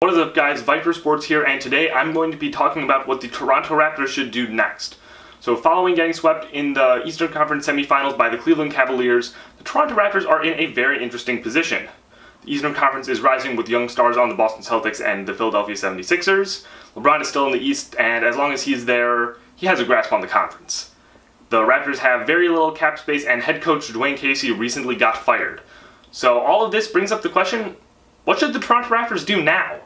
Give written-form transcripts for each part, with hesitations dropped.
What is up, guys? VyPr Sports here, and today I'm going to be talking about what the Toronto Raptors should do next. So following getting swept in the Eastern Conference semifinals by the Cleveland Cavaliers, the Toronto Raptors are in a very interesting position. The Eastern Conference is rising with young stars on the Boston Celtics and the Philadelphia 76ers. LeBron is still in the East, and as long as he's there, he has a grasp on the conference. The Raptors have very little cap space, and head coach Dwane Casey recently got fired. So all of this brings up the question, what should the Toronto Raptors do now?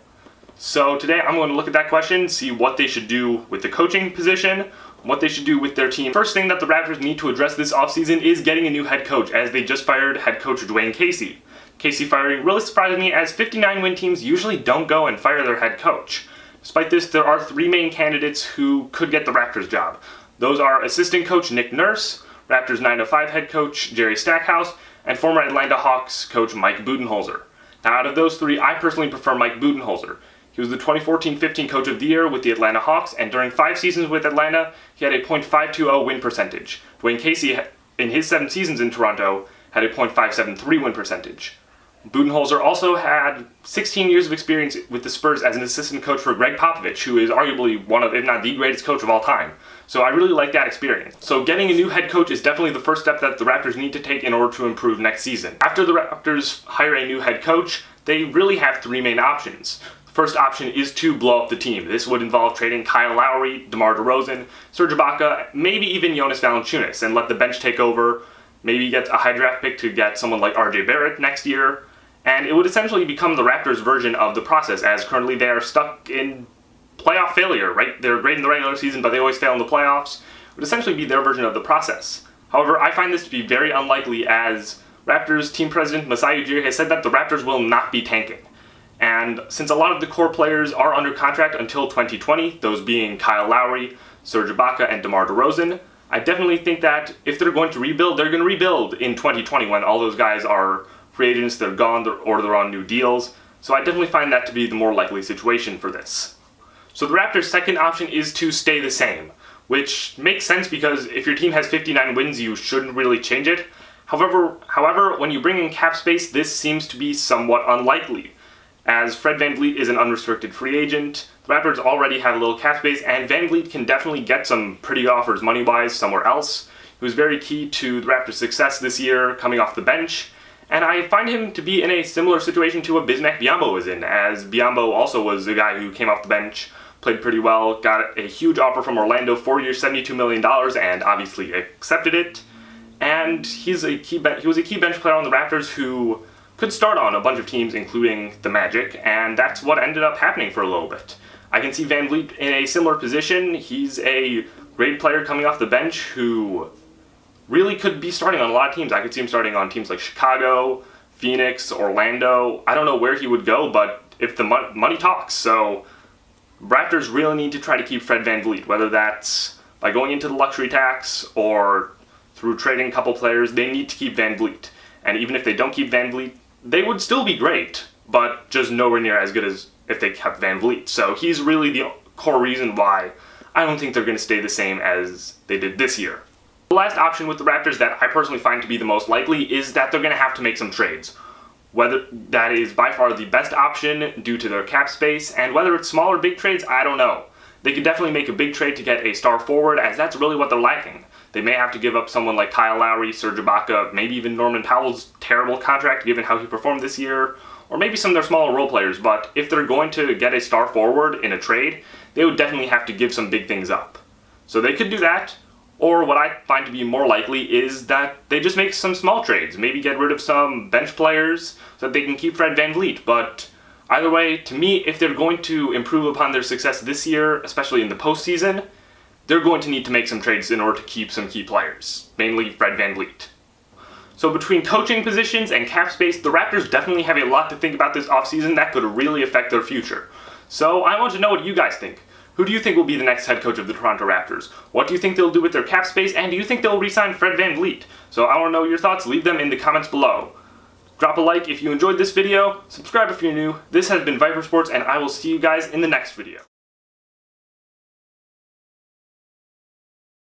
So today I'm going to look at that question, see what they should do with the coaching position, what they should do with their team. First thing that the Raptors need to address this offseason is getting a new head coach, as they just fired head coach Dwane Casey. Casey firing really surprised me, as 59-win teams usually don't go and fire their head coach. Despite this, there are three main candidates who could get the Raptors job. Those are assistant coach Nick Nurse, Raptors 905 head coach Jerry Stackhouse, and former Atlanta Hawks coach Mike Budenholzer. Now, out of those three, I personally prefer Mike Budenholzer. He was the 2014-15 Coach of the Year with the Atlanta Hawks, and during 5 seasons with Atlanta, he had a .520 win percentage. Dwane Casey, in his 7 seasons in Toronto, had a .573 win percentage. Budenholzer also had 16 years of experience with the Spurs as an assistant coach for Greg Popovich, who is arguably one of, if not the greatest coach of all time. So I really like that experience. So getting a new head coach is definitely the first step that the Raptors need to take in order to improve next season. After the Raptors hire a new head coach, they really have 3 main options. First option is to blow up the team. This would involve trading Kyle Lowry, DeMar DeRozan, Serge Ibaka, maybe even Jonas Valanciunas, and let the bench take over. Maybe get a high draft pick to get someone like RJ Barrett next year. And it would essentially become the Raptors' version of the process, as currently they are stuck in playoff failure, right? They're great in the regular season, but they always fail in the playoffs. It would essentially be their version of the process. However, I find this to be very unlikely, as Raptors team president Masai Ujiri has said that the Raptors will not be tanking. And since a lot of the core players are under contract until 2020, those being Kyle Lowry, Serge Ibaka, and DeMar DeRozan, I definitely think that if they're going to rebuild, they're going to rebuild in 2020 when all those guys are free agents, they're gone, or they're on new deals. So I definitely find that to be the more likely situation for this. So the Raptors' second option is to stay the same, which makes sense because if your team has 59 wins, you shouldn't really change it. However, when you bring in cap space, this seems to be somewhat unlikely, as Fred VanVleet is an unrestricted free agent. The Raptors already have a little cap space, and VanVleet can definitely get some pretty good offers money-wise somewhere else. He was very key to the Raptors' success this year, coming off the bench, and I find him to be in a similar situation to what Bismack Biyombo was in, as Biyombo also was a guy who came off the bench, played pretty well, got a huge offer from Orlando, 4 years, $72 million, and obviously accepted it. And he was a key bench player on the Raptors who could start on a bunch of teams, including the Magic, and that's what ended up happening for a little bit. I can see VanVleet in a similar position. He's a great player coming off the bench who really could be starting on a lot of teams. I could see him starting on teams like Chicago, Phoenix, Orlando. I don't know where he would go, but if the money talks. So Raptors really need to try to keep Fred VanVleet, whether that's by going into the luxury tax or through trading a couple players. They need to keep VanVleet. And even if they don't keep VanVleet, they would still be great, but just nowhere near as good as if they kept VanVleet. So he's really the core reason why I don't think they're going to stay the same as they did this year. The last option with the Raptors that I personally find to be the most likely is that they're going to have to make some trades. Whether that is by far the best option due to their cap space, and whether it's small or big trades, I don't know. They could definitely make a big trade to get a star forward, as that's really what they're lacking. They may have to give up someone like Kyle Lowry, Serge Ibaka, maybe even Norman Powell's terrible contract given how he performed this year, or maybe some of their smaller role players, but if they're going to get a star forward in a trade, they would definitely have to give some big things up. So they could do that, or what I find to be more likely is that they just make some small trades, maybe get rid of some bench players so that they can keep Fred VanVleet. But either way, to me, if they're going to improve upon their success this year, especially in the postseason, they're going to need to make some trades in order to keep some key players, mainly Fred VanVleet. So between coaching positions and cap space, the Raptors definitely have a lot to think about this offseason that could really affect their future. So I want to know what you guys think. Who do you think will be the next head coach of the Toronto Raptors? What do you think they'll do with their cap space? And do you think they'll re-sign Fred VanVleet? So I want to know your thoughts. Leave them in the comments below. Drop a like if you enjoyed this video. Subscribe if you're new. This has been VyPr Sports, and I will see you guys in the next video.